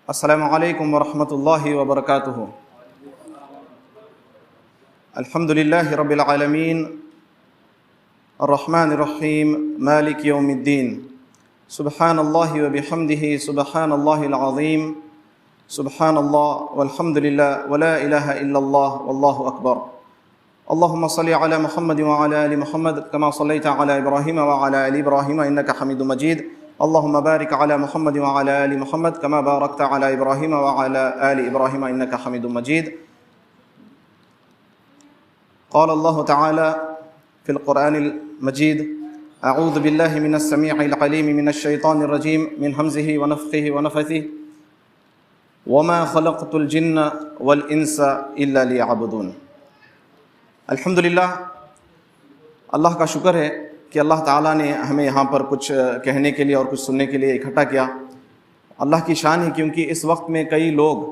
अस्सलामु अलैकुम वरहमतुल्लाहि वबरकातुहू। अल्हम्दुलिल्लाहि रब्बिल आलमीन अर्रहमानिर रहीम मालिक यौमिद्दीन। सुब्हानल्लाहि व बिहम्दिहि सुब्हानल्लाहिल अज़ीम। सुब्हानल्लाह वल्हम्दुलिल्लाह वला इलाहा इल्लल्लाह वल्लाहु अकबर। अल्लाहुम्मा सल्लि अला मुहम्मद व अला आलि मुहम्मद कमा सल्लैता अला इब्राहीम व अला आलि इब्राहीम इन्नका हमीदुम मजीद। अल्लाहुम्मा बारिक अला मुहम्मद व अला आलि मुहम्मद कमा बारकता अला इब्राहीम व अला आलि इब्राहीम इन्नका हमीदुम मजीद। क़ाल अल्लाहु तआला फ़िल क़ुरआनिल मजीद अऊज़ु बिल्लाहि मिनस समीइल अलीम मिनश शैतानिर रजीम मिन हमज़िहि व नफ़्ख़िहि व नफ़्थिहि वमा ख़लक़तुल जिन्न वल इंसा इल्ला लियअबुदून। अल्हम्दुलिल्लाह, अल्लाह का शुक्र है कि अल्लाह ताला ने हमें यहाँ पर कुछ कहने के लिए और कुछ सुनने के लिए इकट्ठा किया। अल्लाह की शान है, क्योंकि इस वक्त में कई लोग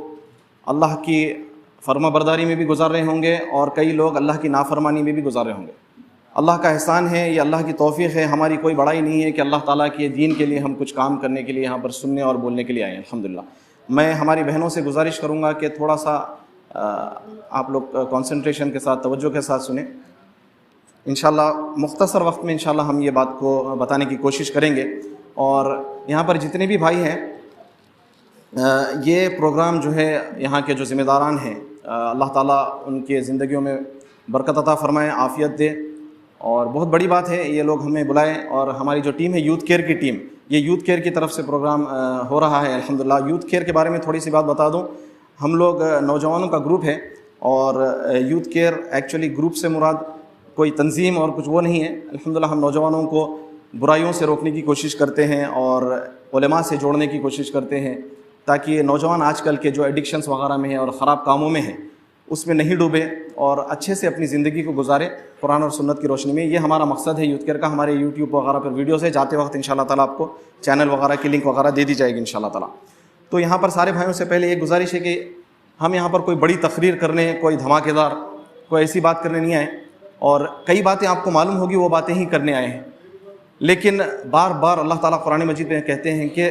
अल्लाह की फर्माबरदारी में भी गुजार रहे होंगे और कई लोग अल्लाह की नाफरमानी में भी गुजार रहे होंगे। अल्लाह का एहसान है, ये अल्लाह की तौफ़ीक़ है। हमारी कोई बड़ाई नहीं है कि अल्लाह ताला के दीन के लिए हम कुछ काम करने के लिए यहाँ पर सुनने और बोलने के लिए आए हैं। अल्हम्दुलिल्लाह, मैं हमारी बहनों से गुजारिश करूँगा कि थोड़ा सा आप लोग कंसंट्रेशन के साथ, तवज्जो के साथ सुने। इंशाल्लाह मुख्तसर वक्त में इंशाल्लाह हम ये बात को बताने की कोशिश करेंगे। और यहाँ पर जितने भी भाई हैं, ये प्रोग्राम जो है, यहाँ के जो ज़िम्मेदारान हैं, अल्लाह ताला उनके ज़िंदगियों में बरकत अता फ़रमाए, आफ़ियत दे। और बहुत बड़ी बात है, ये लोग हमें बुलाएं। और हमारी जो टीम है, यूथ केयर की टीम, ये यूथ केयर की तरफ से प्रोग्राम हो रहा है। अल्हम्दुलिल्लाह, यूथ केयर के बारे में थोड़ी सी बात बता दूँ। हम लोग नौजवानों का ग्रुप है और यूथ केयर एक्चुअली ग्रुप से मुराद कोई तंजीम और कुछ वो नहीं है। अल्हम्दुलिल्लाह, हम नौजवानों को बुराइयों से रोकने की कोशिश करते हैं और उलेमा से जोड़ने की कोशिश करते हैं, ताकि नौजवान आजकल के जो एडिक्शंस वगैरह में हैं और ख़राब कामों में हैं, उसमें नहीं डूबे और अच्छे से अपनी ज़िंदगी को गुजारे कुरान और सुन्नत की रोशनी में। ये हमारा मकसद है यूथ केयर का। हमारे यूट्यूब वगैरह पर वीडियोज़ है, जाते वक्त इंशाल्लाह ताला आपको चैनल वगैरह की लिंक वगैरह दे दी जाएगी इंशाल्लाह ताला। तो यहाँ पर सारे भाइयों से पहले एक गुजारिश है कि हम यहाँ पर कोई बड़ी तकरीर करने, कोई धमाकेदार, कोई ऐसी बात करने नहीं आए। और कई बातें आपको मालूम होगी, वो बातें ही करने आए हैं। लेकिन बार बार अल्लाह ताला कुरान मजीद में कहते हैं कि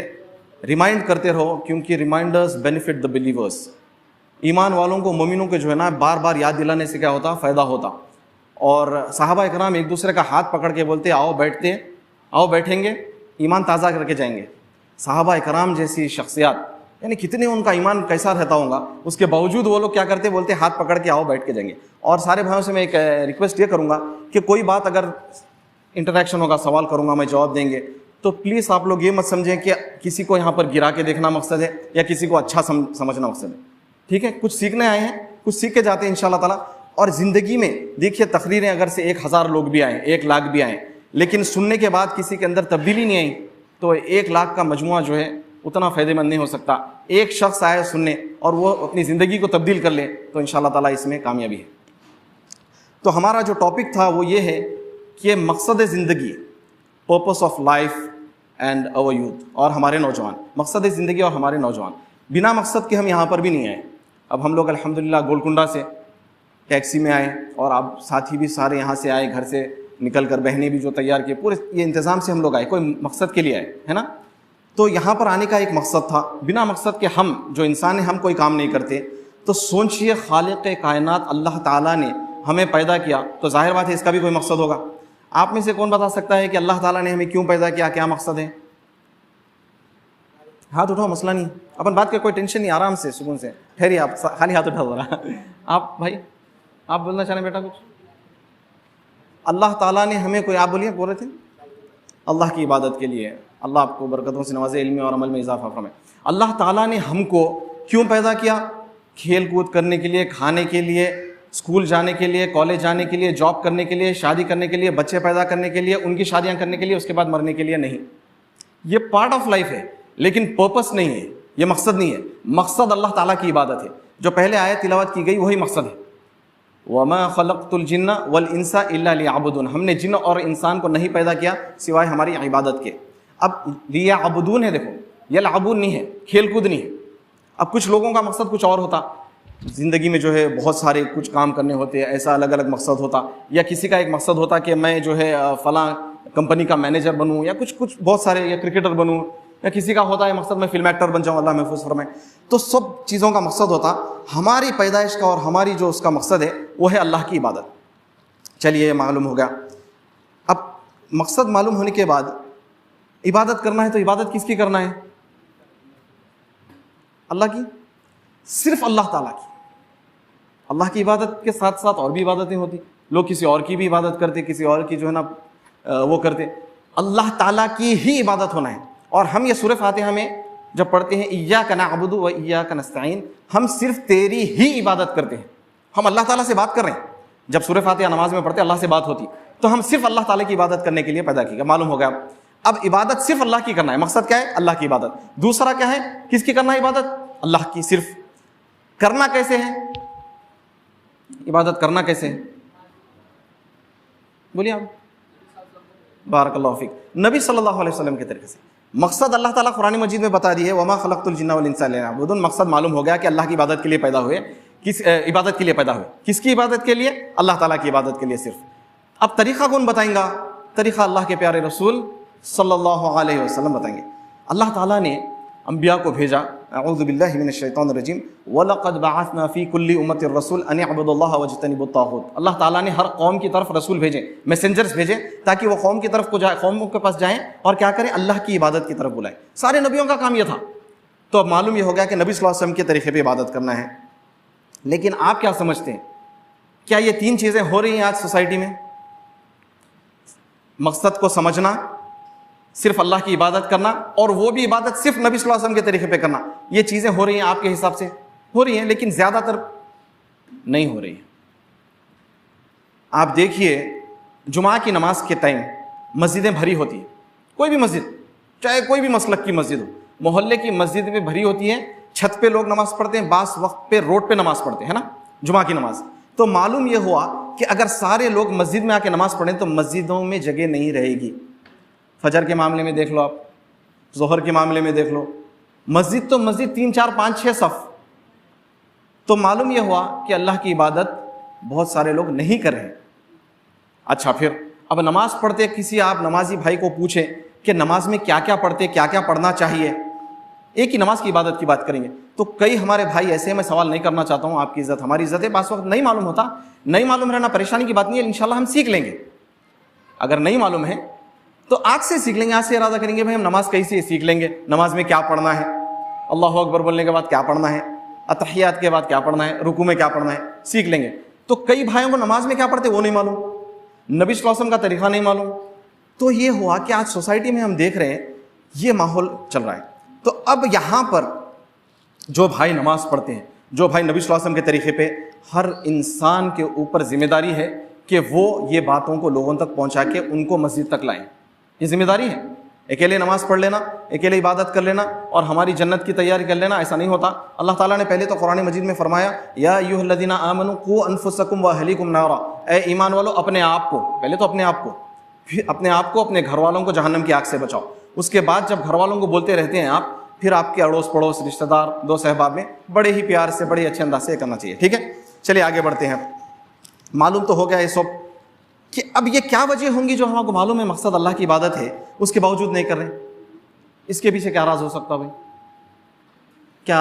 रिमाइंड करते रहो, क्योंकि रिमाइंडर्स बेनिफिट द बिलीवर्स। ईमान वालों को, मोमिनों को जो है ना, बार बार याद दिलाने से क्या होता, फ़ायदा होता। और सहाबा इकराम एक दूसरे का हाथ पकड़ के बोलते, आओ बैठते, आओ बैठेंगे, ईमान ताज़ा करके जाएंगे। सहाबा इकराम जैसी शख्सियात, यानी कितने उनका ईमान कैसा रहता होगा, उसके बावजूद वो लोग क्या करते, बोलते हाथ पकड़ के आओ बैठ के जाएंगे। और सारे भाइयों से मैं एक रिक्वेस्ट ये करूँगा कि कोई बात अगर इंटरेक्शन होगा, सवाल करूँगा, मैं जवाब देंगे, तो प्लीज़ आप लोग ये मत समझें कि किसी को यहाँ पर गिरा के देखना मकसद है या किसी को अच्छा समझना मकसद है। ठीक है, कुछ सीखने आए हैं, कुछ सीख के जाते हैं इंशाल्लाह ताला। और ज़िंदगी में देखिए, तकरीरें अगर से 1000 लोग भी आएँ, 1 लाख भी आएँ, लेकिन सुनने के बाद किसी के अंदर तब्दीली नहीं आई, तो 1 लाख का मजमुआ जो है उतना फ़ायदेमंद नहीं हो सकता। एक शख्स आए सुनने और वो अपनी ज़िंदगी को तब्दील कर ले, तो इंशाल्लाह ताला इसमें कामयाबी है। तो हमारा जो टॉपिक था वो ये है कि मकसद ज़िंदगी, purpose of life and our youth, और हमारे नौजवान। मकसद ज़िंदगी और हमारे नौजवान, बिना मकसद के हम यहाँ पर भी नहीं आए। अब हम लोग अल्हम्दुलिल्लाह गोलकुंडा से टैक्सी में आए और आप साथी भी सारे यहाँ से आए, घर से निकल कर, बहनें भी जो तैयार किए, पूरे ये इंतज़ाम से हम लोग आए, कोई मकसद के लिए आए, है ना। तो यहाँ पर आने का एक मकसद था। बिना मकसद के हम जो इंसान हैं, हम कोई काम नहीं करते। तो सोचिए, खालिक़ कायनात अल्लाह ताला ने हमें पैदा किया, तो जाहिर बात है इसका भी कोई मकसद होगा। आप में से कौन बता सकता है कि अल्लाह ताला ने हमें क्यों पैदा किया, क्या मकसद है? हाथ उठाओ, मसला नहीं, अपन बात कर, कोई टेंशन नहीं, आराम से, सुकून से। ठहरिए, आप खाली हाथ उठा जरा। आप भाई, आप बोलना चाह रहे बेटा कुछ? अल्लाह ताला ने हमें कोई, आप बोलिए, बोल रहे थे? अल्लाह की इबादत के लिए। अल्लाह आपको बरकतों से नवाज़े, इल्म और अमल में इजाफा फरमाए। अल्लाह ताला ने हमको क्यों पैदा किया? खेल कूद करने के लिए, खाने के लिए, स्कूल जाने के लिए, कॉलेज जाने के लिए, जॉब करने के लिए, शादी करने के लिए, बच्चे पैदा करने के लिए, उनकी शादियाँ करने के लिए, उसके बाद मरने के लिए नहीं। ये पार्ट ऑफ लाइफ है, लेकिन पर्पस नहीं है, ये मकसद नहीं है। मकसद अल्लाह ताला की इबादत है। जो पहले आयत तिलावत की गई वही मकसद है। वमा खलक़तुल जिन्ना वल इंसा इल्ला लियअबुदून। हमने जिन्न और इंसान को नहीं पैदा किया सिवाय हमारी इबादत के। अब लियअबुदून है, देखो, यलअबून नहीं है, खेल कूद नहीं है। अब कुछ लोगों का मकसद कुछ और होता, ज़िंदगी में जो है बहुत सारे कुछ काम करने होते हैं, ऐसा अलग अलग मकसद होता। या किसी का एक मकसद होता कि मैं जो है फ़लाँ कंपनी का मैनेजर बनूँ, या कुछ बहुत सारे, या क्रिकेटर बनूँ, या किसी का होता है मकसद मैं फिल्म एक्टर बन जाऊँ, अल्लाह महफूज फरमाए। तो सब चीज़ों का मकसद होता, हमारी पैदाइश का और हमारी जो उसका मकसद है वो है अल्लाह की इबादत। चलिए ये मालूम हो गया। अब मकसद मालूम होने के बाद इबादत करना है, तो इबादत किसकी करना है? अल्लाह की, सिर्फ अल्लाह ताला की। अल्लाह की इबादत के साथ साथ और भी इबादतें होती, लोग किसी और की भी इबादत करते, किसी और की जो है ना वो करते। अल्लाह ताला की ही इबादत होना है। और हम ये सूरह फातिहा में जब पढ़ते हैं इय्याका नअबुदु व इय्याका नस्तईन, हम सिर्फ तेरी ही इबादत करते हैं, हम अल्लाह ताला से बात कर रहे हैं। जब सूरह फातिहा नमाज में पढ़ते अल्लाह से बात होती, तो हम सिर्फ अल्लाह ताला की इबादत करने के लिए पैदा किया। मालूम हो गया। अब इबादत सिर्फ अल्लाह की करना है, मकसद क्या है? अल्लाह की इबादत। दूसरा क्या है, किसकी करना है इबादत? अल्लाह की। सिर्फ करना कैसे है? इबादत करना कैसे है? बोलिए आप। बारकल्लाहु फीक। नबी सल्लल्लाहु अलैहि वसल्लम के तरीके से। मकसद अल्लाह ताला कुरान मजीद में बता दिए, वमा खलक़तुल जिन्ना वल इंसा इल्ला लियअबुदून। मकसद मालूम हो गया कि अल्लाह की इबादत के लिए पैदा हुए। किस इबादत के लिए पैदा हुए? किसकी इबादत के लिए? अल्लाह ताला की इबादत के लिए सिर्फ। अब तरीका कौन बताएंगा? तरीका अल्लाह के प्यारे रसूल सल्लल्लाहु अलैहि वसल्लम बताएंगे। अल्लाह ताला ने अंबिया को भेजा, अऊज़ु बिल्लाहि मिनश शैतानिर रजीम, वलक़द बअसना फ़ी कुल्ली उम्मतिर रसूल अन इअबुदुल्लाह वज्तनिबुत ताग़ूत। अल्लाह ताला ने हर कौम की तरफ रसूल भेजे, मैसेंजर्स भेजे, ताकि वो कौम की तरफ को जाए, कौमों के पास जाएं और क्या करें? अल्लाह की इबादत की तरफ बुलाएं। सारे नबियों का काम यह था। तो अब मालूम यह हो गया कि नबी सल्लल्लाहु अलैहि वसल्लम के तरीके पर इबादत करना है। लेकिन आप क्या समझते हैं, क्या ये तीन चीज़ें हो रही हैं आज सोसाइटी में? मकसद को समझना, सिर्फ अल्लाह की इबादत करना, और वो भी इबादत सिर्फ नबी सल्लल्लाहु अलैहि वसल्लम के तरीके पे करना। ये चीज़ें हो रही हैं आपके हिसाब से? हो रही हैं, लेकिन ज़्यादातर नहीं हो रही है। आप देखिए, जुमा की नमाज के टाइम मस्जिदें भरी होती है, कोई भी मस्जिद, चाहे कोई भी मसलक की मस्जिद हो, मोहल्ले की मस्जिद में भरी होती है। छत पे लोग नमाज पढ़ते हैं, बास वक्त पे रोड पे नमाज पढ़ते हैं ना, जुमा की नमाज। तो मालूम यह हुआ कि अगर सारे लोग मस्जिद में आके नमाज पढ़ें तो मस्जिदों में जगह नहीं रहेगी। फजर के मामले में देख लो आप, जोहर के मामले में देख लो, मस्जिद तो मस्जिद 3 4 5 6 सफ़। तो मालूम यह हुआ कि अल्लाह की इबादत बहुत सारे लोग नहीं कर रहे। अच्छा, फिर अब नमाज पढ़ते किसी आप नमाजी भाई को पूछें कि नमाज में क्या क्या पढ़ते, क्या क्या पढ़ना चाहिए, एक ही नमाज की इबादत की बात करेंगे तो कई हमारे भाई ऐसे, मैं सवाल नहीं करना चाहता हूँ, आपकी इज्जत हमारी इज्जत है, बास वक्त नहीं मालूम होता, नहीं मालूम रहना परेशानी की बात नहीं है, इंशाल्लाह हम सीख लेंगे। अगर नहीं मालूम है तो आज से सीख लेंगे, आज से इरादा करेंगे भाई हम नमाज कैसे सीख लेंगे, नमाज में क्या पढ़ना है, अल्लाह अकबर बोलने के बाद क्या पढ़ना है, अतहियात के बाद क्या पढ़ना है, रुकू में क्या पढ़ना है, सीख लेंगे। तो कई भाइयों को नमाज में क्या पढ़ते वो नहीं मालूम, नबी सल्लल्लाहु अलैहि वसल्लम का तरीका नहीं मालूम। तो ये हुआ कि आज सोसाइटी में हम देख रहे हैं ये माहौल चल रहा है। तो अब यहाँ पर जो भाई नमाज पढ़ते हैं, जो भाई नबी सल्लल्लाहु अलैहि वसल्लम के तरीके पे, हर इंसान के ऊपर जिम्मेदारी है कि वो ये बातों को लोगों तक पहुँचा के उनको मस्जिद तक लाएं। ये जिम्मेदारी है। अकेले नमाज पढ़ लेना, अकेले इबादत कर लेना और हमारी जन्नत की तैयारी कर लेना, ऐसा नहीं होता। अल्लाह ताला ने पहले तो कुरान मजीद में फरमाया, या अय्युहल्लज़ीना आमनू कू अनफुसकुम व अहलीकुम नारा, ए ईमान वालों अपने आप को, पहले तो अपने आप को, फिर अपने आप को, अपने घर वालों को जहन्नम की आग से बचाओ। उसके बाद जब घर वालों को बोलते रहते हैं आप, फिर आपके अड़ोस पड़ोस रिश्तेदार दोस्त अहबाब में बड़े ही प्यार से, बड़े अच्छे अंदाज से करना चाहिए। ठीक है, चलिए आगे बढ़ते हैं। मालूम तो हो गया ये सब कि अब ये क्या वजह होंगी जो हमको मालूम है मकसद अल्लाह की इबादत है, उसके बावजूद नहीं कर रहे। इसके पीछे क्या राज हो सकता भाई? क्या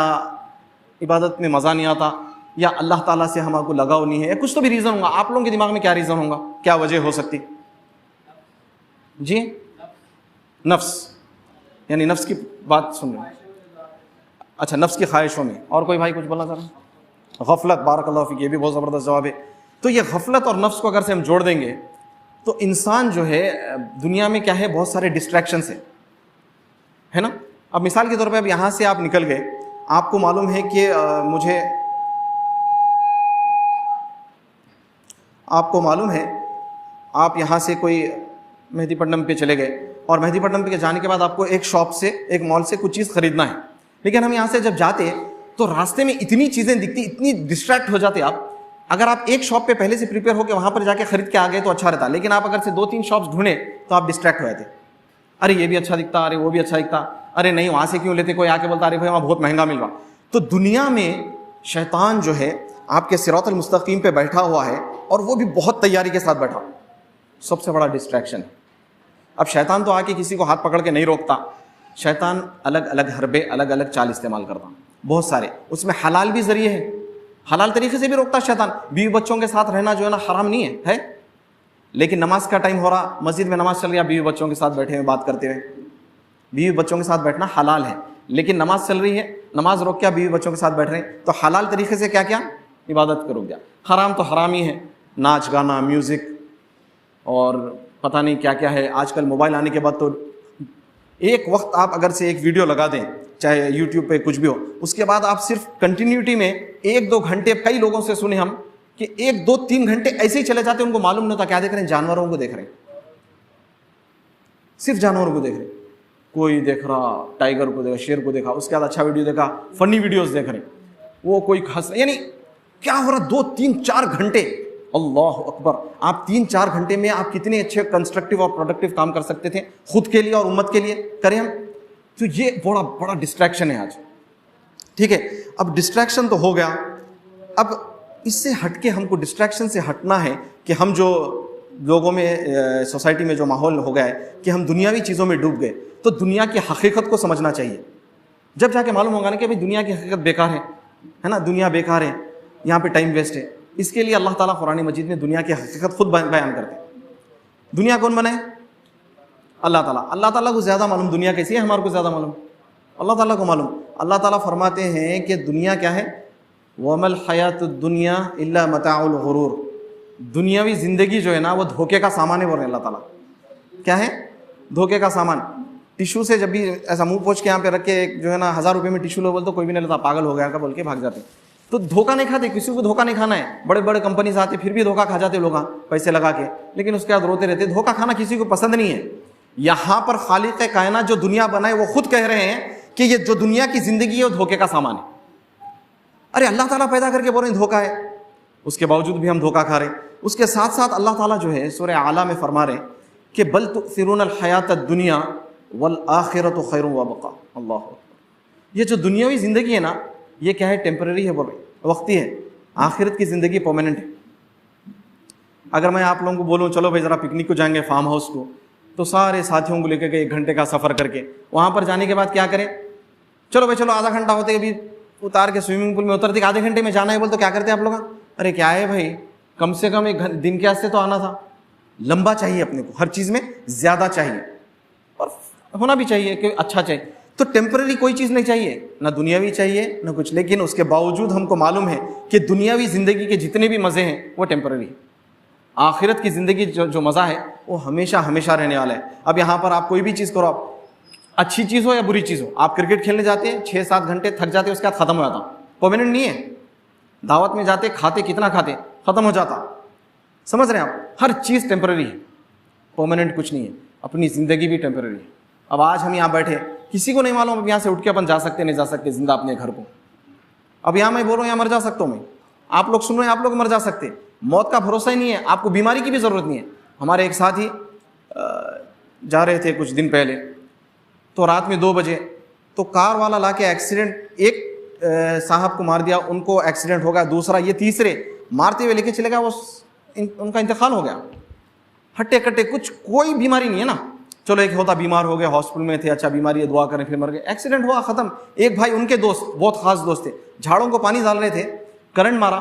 इबादत में मज़ा नहीं आता, या अल्लाह ताला से हमको लगाव नहीं है, या कुछ तो भी रीज़न होगा। आप लोगों के दिमाग में क्या रीज़न होगा, क्या वजह हो सकती? जी, नफ्स, यानी नफ्स की बात सुन रहे हैं। अच्छा, नफ्स की ख्वाहिशों में। और कोई भाई कुछ बोलना चाह रहा है? गफलत, बारकल्लाहु फीक, ये भी बहुत ज़बरदस्त जवाब है। तो ये गफलत और नफ्स को अगर से हम जोड़ देंगे तो इंसान जो है, दुनिया में क्या है, बहुत सारे डिस्ट्रैक्शंस है ना। अब मिसाल के तौर पे अब यहाँ से आप निकल गए, आपको मालूम है कि आपको मालूम है आप यहाँ से कोई मेहदीपट्टनम पे चले गए और मेहदीपट्टनम पे जाने के बाद आपको एक शॉप से, एक मॉल से कुछ चीज़ खरीदना है। लेकिन हम यहाँ से जब जाते तो रास्ते में इतनी चीज़ें दिखती, इतनी डिस्ट्रैक्ट हो जाते आप। अगर आप एक शॉप पे पहले से प्रिपेयर होकर वहाँ पर जाके खरीद के आ गए तो अच्छा रहता, लेकिन आप अगर से 2-3 शॉप्स ढूंढे तो आप डिस्ट्रैक्ट हो जाते। अरे ये भी अच्छा दिखता, अरे वो भी अच्छा दिखता, अरे नहीं वहाँ से क्यों लेते, कोई आके बोलता अरे भाई वहाँ बहुत महंगा मिल रहा। तो दुनिया में शैतान जो है आपके सिरातुल मुस्तकीम पे बैठा हुआ है, और वो भी बहुत तैयारी के साथ बैठा, सबसे बड़ा डिस्ट्रैक्शन है। अब शैतान तो आके किसी को हाथ पकड़ के नहीं रोकता, शैतान अलग अलग हरबे, अलग अलग चाल इस्तेमाल करता, बहुत सारे। उसमें हलाल भी जरिए है, हलाल तरीके से भी रोकता शैतान। बीवी बच्चों के साथ रहना जो है ना हराम नहीं है, लेकिन नमाज का टाइम हो रहा, मस्जिद में नमाज चल गया, बीवी बच्चों के साथ बैठे हुए बात करते हुए। बीवी बच्चों के साथ बैठना हलाल है, लेकिन नमाज चल रही है, नमाज रोक क्या, बीवी बच्चों के साथ बैठ रहे हैं, तो हलाल तरीके से क्या क्या इबादत करो गया। हराम तो हराम ही है, नाच गाना, म्यूज़िक और पता नहीं क्या क्या है। आजकल मोबाइल आने के बाद तो एक वक्त आप अगर से एक वीडियो लगा दें, चाहे यूट्यूब पे कुछ भी हो, उसके बाद आप सिर्फ कंटिन्यूटी में 1-2 घंटे, कई लोगों से सुने हम कि 1-2-3 घंटे ऐसे ही चले जाते, उनको मालूम नहीं होता क्या देख रहे हैं, जानवरों को देख रहे हैं, सिर्फ जानवरों को देख रहे हैं। कोई देख रहा टाइगर को देखा, शेर को देखा, उसके बाद अच्छा वीडियो देखा, फनी वीडियोस देख रहे हैं, वो कोई हंस, यानी क्या हो रहा 2-3-4 घंटे। अल्लाह अकबर, आप 3-4 घंटे में आप कितने अच्छे कंस्ट्रक्टिव और प्रोडक्टिव काम कर सकते थे खुद के लिए और उम्मत के लिए, करें हम। तो ये बड़ा बड़ा डिस्ट्रैक्शन है आज, ठीक है। अब डिस्ट्रैक्शन तो हो गया, अब इससे हटके हमको डिस्ट्रैक्शन से हटना है कि हम जो लोगों में, सोसाइटी में जो माहौल हो गया है कि हम दुनियावी चीज़ों में डूब गए, तो दुनिया की हकीकत को समझना चाहिए। जब जाके मालूम होगा ना कि भाई दुनिया की हकीकत बेकार है ना, दुनिया बेकार है, यहाँ पे टाइम वेस्ट है। इसके लिए अल्लाह ताला कुरान मजीद में दुनिया की हकीकत खुद बयान करते हैं। दुनिया कौन बनाए? अल्लाह ताला। अल्लाह ताला को ज़्यादा मालूम दुनिया कैसी है, हमारे को ज़्यादा मालूम, अल्लाह ताला को मालूम। अल्लाह ताला फरमाते हैं कि दुनिया क्या है, वमल हयातुद दुनिया इल्ला मताउल गुरूर। दुनियावी ज़िंदगी जो है ना वो धोखे का सामान है, बोल रहे हैं अल्लाह ताला। क्या है? धोखे का सामान। टिशू से जब भी ऐसा मुंह पोंछ के यहाँ पे रख के जो है ना 1000 रुपये में टिशू लो बोल तो कोई भी नहीं लेता, पागल हो गया का बोल के भाग जाते। तो धोखा नहीं खाते, किसी को धोखा नहीं खाना है। बड़े बड़े कंपनी से आते फिर भी धोखा खा जाते लोग पैसे लगा के, लेकिन उसके बाद रोते रहते। धोखा खाना किसी को पसंद नहीं है। यहाँ पर खालिक कायनात जो दुनिया बनाए वो खुद कह रहे हैं कि ये जो दुनिया की जिंदगी है वो धोखे का सामान है। अरे अल्लाह ताला पैदा करके बोल रहे हैं धोखा है, उसके बावजूद भी हम धोखा खा रहे हैं। उसके साथ साथ अल्लाह ताला जो है सूरह आला में फरमा रहे हैं कि बल तुसिरून अल हयात दुनिया वल आखिरतु खैरुन व बका। अल्लाह अकबर। ये जो दुनियावी ज़िंदगी है ना ये क्या है, टेम्पररी है, बोल रहे वक्ती है। आखिरत की ज़िंदगी परमानेंट है। अगर मैं आप लोगों को बोलूँ चलो भाई ज़रा पिकनिक को जाएंगे फार्म हाउस को, तो सारे साथियों को लेकर के 1 घंटे का सफ़र करके वहाँ पर जाने के बाद क्या करें, चलो भाई चलो आधा घंटा होते अभी उतार के स्विमिंग पूल में उतरते, आधे घंटे में जाना है बोल तो क्या करते हैं आप लोग? अरे क्या है भाई, कम से कम 1 दिन के वास्ते तो आना था। लंबा चाहिए अपने को, हर चीज़ में ज़्यादा चाहिए और होना भी चाहिए कि अच्छा चाहिए। तो टेम्पररी कोई चीज़ नहीं चाहिए, ना दुनियावी चाहिए ना कुछ, लेकिन उसके बावजूद हमको मालूम है कि दुनियावी ज़िंदगी के जितने भी मज़े हैं वो टेम्पररी है। आखिरत की ज़िंदगी जो मज़ा है वो हमेशा हमेशा रहने वाला है। अब यहाँ पर आप कोई भी चीज़ करो, आप अच्छी चीज़ हो या बुरी चीज़ हो, आप क्रिकेट खेलने जाते हैं 6-7 घंटे थक जाते हैं, उसके बाद ख़त्म हो जाता, परमानेंट नहीं है। दावत में जाते खाते कितना खाते, ख़त्म हो जाता। समझ रहे हैं आप? हर चीज़ टेम्पररी है, परमानेंट कुछ नहीं है। अपनी ज़िंदगी भी टेम्पररी है। अब आज हम यहाँ बैठे, किसी को नहीं मालूम अब यहाँ से उठ के अपन जा सकते नहीं जा सकते जिंदा अपने घर को। अब यहाँ मैं बोल रहा हूँ यहाँ मर जा सकता हूँ मैं, आप लोग सुन रहे हैं आप लोग मर जा सकते। मौत का भरोसा ही नहीं है, आपको बीमारी की भी ज़रूरत नहीं है। हमारे एक साथी जा रहे थे कुछ दिन पहले, तो रात में 2 बजे तो कार वाला ला के एक्सीडेंट, एक साहब को मार दिया, उनको एक्सीडेंट हो गया, दूसरा ये तीसरे मारते हुए लेके चले गया, वो उनका इंतकाल हो गया। हट्टे कट्टे कुछ कोई बीमारी नहीं है ना। चलो एक होता बीमार हो गए, हॉस्पिटल में थे, अच्छा बीमारी है दुआ करें, फिर मर गए, एक्सीडेंट हुआ ख़त्म। एक भाई उनके दोस्त, बहुत खास दोस्त थे, झाड़ों को पानी डाल रहे थे, करंट मारा,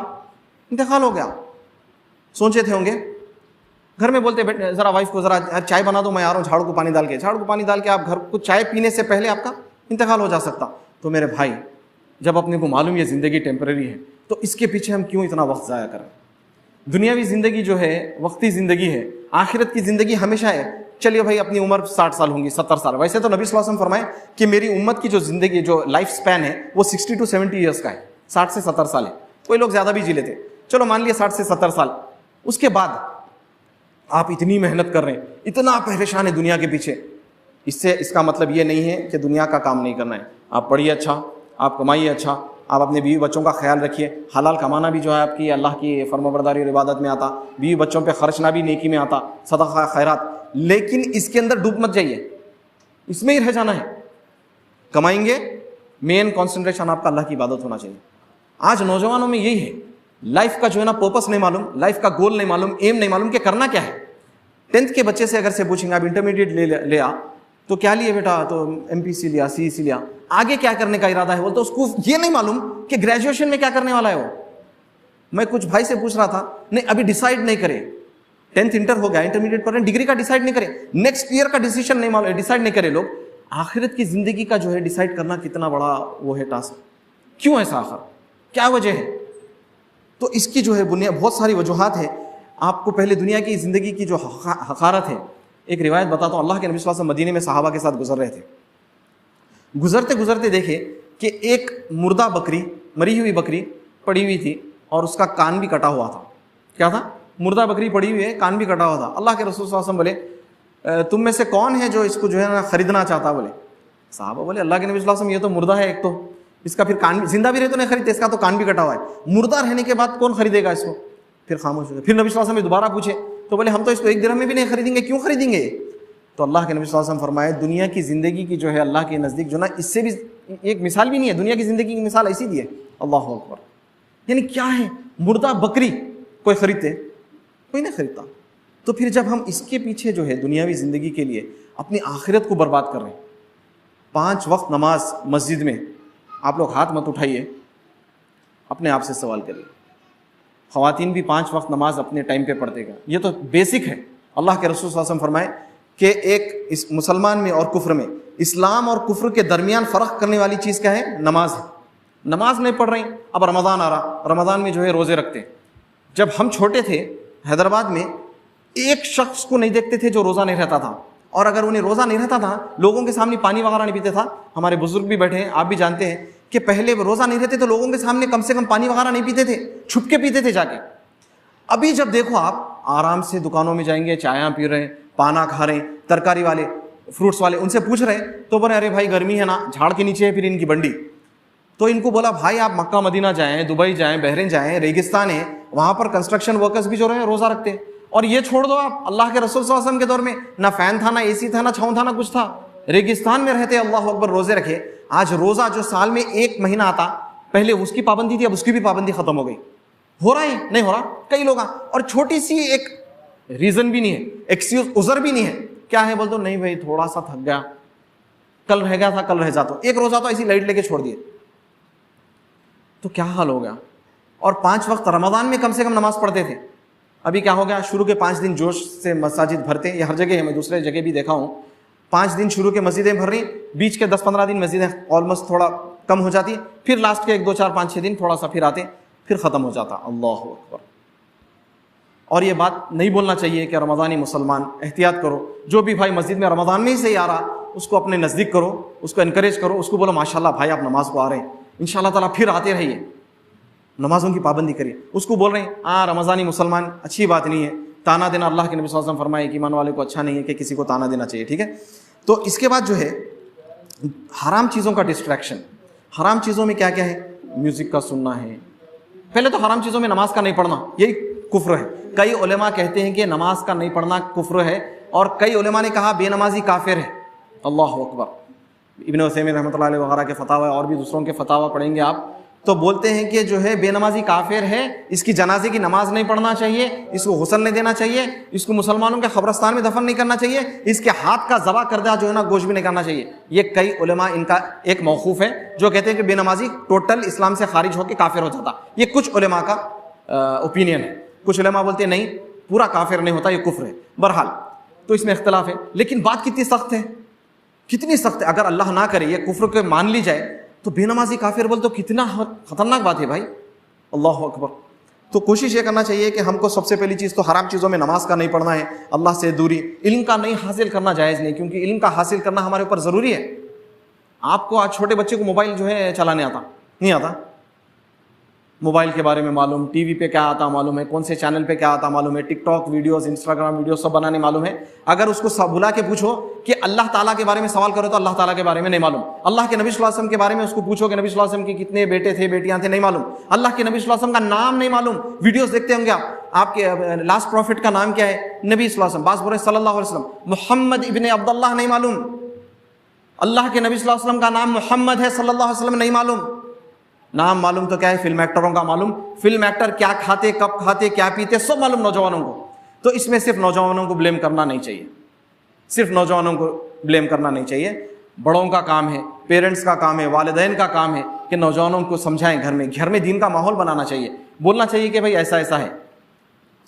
इंतकाल हो गया। सोचे थे होंगे, घर में बोलते बेटे ज़रा वाइफ को ज़रा चाय बना दो, मैं आ रहा हूँ झाड़ू को पानी डाल के। झाड़ू को पानी डाल के आप घर को चाय पीने से पहले आपका इंतकाल हो जा सकता। तो मेरे भाई जब अपने को मालूम ये ज़िंदगी टेम्पररी है तो इसके पीछे हम क्यों इतना वक्त ज़ाया करें? दुनियावी ज़िंदगी जो है वक्ती ज़िंदगी है, आखिरत की ज़िंदगी हमेशा है। चलिए भाई अपनी उम्र 60 साल होंगी, 70 साल। वैसे तो नबी सल्लल्लाहु अलैहि वसल्लम फरमाए कि मेरी उम्मत की जो ज़िंदगी, जो लाइफ स्पैन है वो 60 to 70 ईयर्स का है, 60 से 70 साल है। कोई लोग ज़्यादा भी जी लेते, चलो मान लिया 60 से 70 साल। उसके बाद आप इतनी मेहनत कर रहे हैं, इतना परेशान है दुनिया के पीछे, इससे इसका मतलब ये नहीं है कि दुनिया का काम नहीं करना है। आप पढ़िए अच्छा, आप कमाइए अच्छा, आप अपने बीवी बच्चों का ख्याल रखिए। हलाल कमाना भी जो है आपकी अल्लाह की फरमाबरदारी और इबादत में आता, बीवी बच्चों पे खर्चना भी नेकी में आता, सदका खैरात। लेकिन इसके अंदर डूब मत जाइए, इसमें ही रह जाना है। कमाएंगे, मेन कॉन्सेंट्रेशन आपका अल्लाह की इबादत होना चाहिए। आज नौजवानों में यही है, लाइफ का जो है ना पर्पस नहीं मालूम, लाइफ का गोल नहीं मालूम, एम नहीं मालूम कि करना क्या है। 10th के बच्चे से अगर से पूछेंगे आप इंटरमीडिएट ले आ तो क्या लिए बेटा? तो MPC लिया, CEC लिया। आगे क्या करने का इरादा है? बोलते उसको ये नहीं मालूम कि ग्रेजुएशन में क्या करने वाला है वो। मैं कुछ भाई से पूछ रहा था, नहीं अभी डिसाइड नहीं करे, 10th इंटर हो गया, इंटरमीडिएट पर डिग्री का डिसाइड नहीं करे, नेक्स्ट ईयर का डिसीजन नहीं मालूम, डिसाइड नहीं करे लोग। आखिरत की जिंदगी का जो है डिसाइड करना कितना बड़ा वो है टास्क। क्यों ऐसा आखिर क्या वजह है? तो इसकी जो है बुनियाद बहुत सारी वजूहात है। आपको पहले दुनिया की जिंदगी की जो हकारत है, एक रिवायत बताता हूँ। अल्लाह के नबी सल्लल्लाहु अलैहि वसल्लम मदीने में सहाबा के साथ गुजर रहे थे। गुजरते गुजरते देखे कि एक मुर्दा बकरी, मरी हुई बकरी पड़ी हुई थी और उसका कान भी कटा हुआ था। क्या था? मुर्दा बकरी पड़ी हुई है, कान भी कटा हुआ था। अल्लाह के रसूल सल्लल्लाहु अलैहि वसल्लम बोले तुम में से कौन है जो इसको जो है ना खरीदना चाहता? बोले साहबा बोले अल्लाह के नबी सल्लल्लाहु अलैहि वसल्लम ये तो मुर्दा है, एक तो इसका फिर कान, जिंदा भी रहे तो नहीं खरीदते, इसका तो कान भी कटा हुआ है। मुर्दा रहने के बाद कौन खरीदेगा इसको? फिर खामोश हो गए। फिर नबी सल्लल्लाहु अलैहि वसल्लम दोबारा पूछे तो बोले हम तो इसको 1 दिरहम में भी नहीं खरीदेंगे, क्यों खरीदेंगे? तो अल्लाह के नबी सल्लल्लाहु अलैहि वसल्लम फरमाए दुनिया की जिंदगी की जो है अल्लाह के नज़दीक जो ना इससे भी एक मिसाल भी नहीं है। दुनिया की जिंदगी की मिसाल ऐसी दी है। अल्लाह अकबर। यानी क्या है? मुर्दा बकरी कोई खरीदते? कोई नहीं खरीदता। तो फिर जब हम इसके पीछे जो है दुनियावी ज़िंदगी के लिए अपनी आखिरत को बर्बाद कर रहे हैं। 5 वक्त नमाज मस्जिद में, आप लोग हाथ मत उठाइए, अपने आप से सवाल करिए। ख़वातीन भी 5 वक्त नमाज अपने टाइम पे पढ़ते हैं, ये तो बेसिक है। अल्लाह के रसूल सल्लल्लाहु अलैहि वसल्लम फरमाए कि एक इस मुसलमान में और कुफ्र में, इस्लाम और कुफ्र के दरमियान फ़र्क करने वाली चीज़ क्या है? नमाज है। नमाज नहीं पढ़ रही। अब रमज़ान आ रहा, रमज़ान में जो है रोज़े रखते हैं। जब हम छोटे थे हैदराबाद में, एक शख्स को नहीं देखते थे जो रोज़ा नहीं रहता था। और अगर उन्हें रोज़ा नहीं रहता था, लोगों के सामने पानी वगैरह नहीं पीते था। हमारे बुजुर्ग भी बैठे हैं, आप भी जानते हैं कि पहले रोज़ा नहीं रहते तो लोगों के सामने कम से कम पानी वगैरह नहीं पीते थे, छुप के पीते थे जाके। अभी जब देखो आप आराम से दुकानों में जाएंगे, चाय पी रहे हैं, पाना खा रहे हैं, तरकारी वाले, फ्रूट्स वाले उनसे पूछ रहे हैं तो बोले अरे भाई गर्मी है ना, झाड़ के नीचे है फिर इनकी बंडी। तो इनको बोला भाई आप मक्का मदीना जाएं, दुबई जाएं, बहरीन जाएं, रेगिस्तान है, वहाँ पर कंस्ट्रक्शन वर्कर्स भी जो रहे रोज़ा रखते हैं। और ये छोड़ दो आप, अल्लाह के रसूल सल्लल्लाहु अलैहि वसल्लम के दौर में ना फ़ैन था, ना AC था, ना छाँव था, ना कुछ था, रेगिस्तान में रहते, अल्लाह अकबर, रोज़े रखे। आज रोज़ा जो साल में 1 महीना आता, पहले उसकी पाबंदी थी, अब उसकी भी पाबंदी ख़त्म हो गई। हो रहा है? नहीं हो रहा? कई लोग, और छोटी सी एक रीज़न भी नहीं है, एक्सक्यूज, उज़र भी नहीं है। क्या है? बोल दो नहीं भाई थोड़ा सा थक गया, कल रह गया था, कल रह जाता। एक रोज़ा तो ऐसी लाइट लेके छोड़ दिए, तो क्या हाल हो गया? और 5 वक्त रमज़ान में कम से कम नमाज पढ़ते थे। अभी क्या हो गया? शुरू के 5 दिन जोश से मसाजिद भरते हैं, ये हर जगह है, मैं दूसरे जगह भी देखा हूँ। 5 दिन शुरू के मस्जिदें भर रही, बीच के 10-15 दिन मस्जिदें ऑलमोस्ट थोड़ा कम हो जाती, फिर लास्ट के 1, 2, 4, 5, 6 दिन थोड़ा सा फिर आते, फिर ख़त्म हो जाता। अल्लाह अकबर। और ये बात नहीं बोलना चाहिए कि रमज़ानी मुसलमान एहतियात करो, जो भी भाई मस्जिद में रमज़ान में ही सही आ रहा उसको अपने नज़दीक करो, उसको इनकरेज करो, उसको बोलो माशाल्लाह भाई आप नमाज को आ रहे हैं, इंशाअल्लाह ताला फिर आते रहिए, नमाज़ों की पाबंदी करिए। उसको बोल रहे हैं रमज़ानी मुसलमान, अच्छी बात नहीं है ताना देना। अल्लाह के नबी सल्लल्लाहु अलैहि वसल्लम फरमाए कि ईमान वाले को अच्छा नहीं है कि किसी को ताना देना चाहिए, ठीक है। तो इसके बाद जो है हराम चीज़ों का डिस्ट्रैक्शन। हराम चीज़ों में क्या क्या है? म्यूज़िक का सुनना है। पहले तो हराम चीज़ों में नमाज का नहीं पढ़ना, यही कुफ्र है। कई उलेमा कहते हैं कि नमाज का नहीं पढ़ना कुफ्र है, और कई उलेमा ने कहा बेनमाजी काफिर है। अल्लाह अकबर। इब्न उसैमीन रहमतुल्लाह अलैह वगैरह के फतावा और भी दूसरों के फतावा पढ़ेंगे आप, तो बोलते हैं कि जो है बेनमाजी काफिर है, इसकी जनाजे की नमाज नहीं पढ़ना चाहिए, इसको गुस्ल नहीं देना चाहिए, इसको मुसलमानों के कब्रस्तान में दफन नहीं करना चाहिए, इसके हाथ का ज़बा करदा जो है ना गोश्त भी नहीं करना चाहिए। ये कई उलेमा, इनका एक मौकूफ़ है जो कहते हैं कि बेनमाजी टोटल इस्लाम से खारिज होकर काफिर हो जाता। ये कुछ उलेमा का ओपिनियन है। कुछ उलेमा बोलते हैं नहीं पूरा काफिर नहीं होता, ये कुफ्र है। बहरहाल तो इसमें इख्तलाफ है, लेकिन बात कितनी सख्त है, कितनी सख्त है। अगर अल्लाह ना करे ये कुफ्र के मान ली जाए तो बेनमाजी काफिर बोल तो कितना खतरनाक बात है भाई। अल्लाह अकबर। तो कोशिश ये करना चाहिए कि हमको सबसे पहली चीज़ तो हराम चीज़ों में नमाज का नहीं पढ़ना है, अल्लाह से दूरी, इल्म का नहीं हासिल करना जायज़ नहीं, क्योंकि इल्म का हासिल करना हमारे ऊपर ज़रूरी है। आपको आज छोटे बच्चे को मोबाइल जो है चलाने आता नहीं आता, मोबाइल के बारे में मालूम, टीवी पे क्या आता मालूम है, कौन से चैनल पे क्या आता मालूम है, टिकटॉक वीडियोस, इंस्टाग्राम वीडियोस सब बनाने मालूम है। अगर उसको सब बुला के पूछो कि अल्लाह ताला के बारे में सवाल करो तो अल्लाह ताला के बारे में नहीं मालूम। अल्लाह के नबी सल्लल्लाहु अलैहि वसल्लम के बारे में उसको पूछो कि नबी सल्लल्लाहु अलैहि वसल्लम के कितने बेटे थे बेटियां थे, नहीं मालूम। अल्लाह के नबी सल्लल्लाहु अलैहि वसल्लम का नाम नहीं मालूम। वीडियोस देखते होंगे आप, आपके लास्ट प्रॉफिट का नाम क्या है? नबी सल्लल्लाहु अलैहि वसल्लम। बास बोले सल्लल्लाहु अलैहि वसल्लम। मोहम्मद इब्ने अब्दुल्लाह नहीं मालूम। अल्लाह के नबी सल्लल्लाहु अलैहि वसल्लम का नाम मोहम्मद है, सल्लल्लाहु अलैहि वसल्लम नहीं मालूम। नाम मालूम तो क्या है? फिल्म एक्टरों का मालूम। फिल्म एक्टर क्या खाते, कब खाते, क्या पीते, सब मालूम नौजवानों को। तो इसमें सिर्फ नौजवानों को ब्लेम करना नहीं चाहिए, सिर्फ नौजवानों को ब्लेम करना नहीं चाहिए। बड़ों का काम है, पेरेंट्स का काम है, वालिदैन का काम है कि नौजवानों को समझाएं। घर में दीन का माहौल बनाना चाहिए, बोलना चाहिए कि भाई ऐसा ऐसा है,